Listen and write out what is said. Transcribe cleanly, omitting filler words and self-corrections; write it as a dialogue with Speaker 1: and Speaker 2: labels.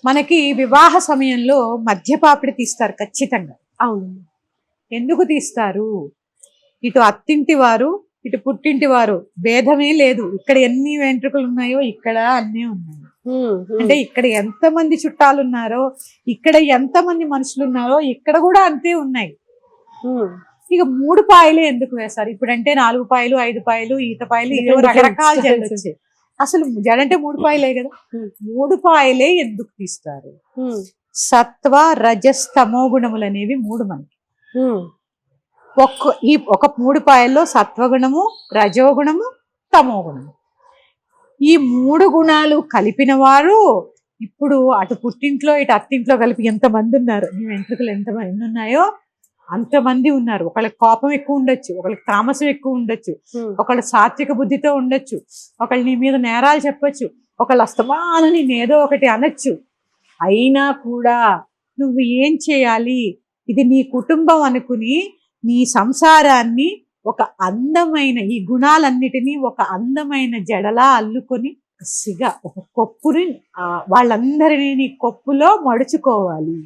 Speaker 1: మనకి వివాహ సమయంలో మధ్యపాపిడి తీస్తారు ఖచ్చితంగా.
Speaker 2: అవును.
Speaker 1: ఎందుకు తీస్తారు? ఇటు అత్తింటి వారు, ఇటు పుట్టింటి వారు భేదమే లేదు. ఇక్కడ ఎన్ని వెంట్రుకలు ఉన్నాయో ఇక్కడ అన్నీ ఉన్నాయి. అంటే ఇక్కడ ఎంతమంది చుట్టాలు ఉన్నారో, ఇక్కడ ఎంతమంది మనుషులు ఉన్నారో ఇక్కడ కూడా అంతే ఉన్నాయి. ఇక 3 పాయలే ఎందుకు వేస్తారు? ఇప్పుడంటే 4 పాయలు, 5 పాయలు, ఈత పాయలు, ఇవో రకరకాల జడలు వచ్చాయి. అసలు జడంటే 3 పాయలే కదా. 3 పాయలే ఎందుకు తీస్తారు? సత్వ రజస్ తమో గుణములు అనేవి 3 మనకి. ఒక 3 పాయల్లో సత్వగుణము, రజోగుణము, తమో గుణము. ఈ 3 గుణాలు కలిపిన వారు ఇప్పుడు అటు పుట్టింట్లో ఇటు అత్తింట్లో కలిపి ఎంతమంది ఉన్నారు? నీ వెంట్రుకలు ఎంతమంది ఉన్నాయో అంతమంది ఉన్నారు. ఒకళ్ళకి కోపం ఎక్కువ ఉండొచ్చు, ఒకళ్ళకి తామసం ఎక్కువ ఉండొచ్చు, ఒకళ్ళు సాత్విక బుద్ధితో ఉండొచ్చు, ఒకళ్ళు నీ మీద నేరాలు చెప్పొచ్చు, ఒకళ్ళు అస్తమానం నేను ఏదో ఒకటి అనొచ్చు. అయినా కూడా నువ్వు ఏం చేయాలి? ఇది నీ కుటుంబం అనుకుని నీ సంసారాన్ని ఒక అందమైన ఈ గుణాలన్నిటినీ ఒక అందమైన జడలా అల్లుకొని కసిగా ఒక కొప్పుని వాళ్ళందరినీ నీ కొప్పులో మడుచుకోవాలి.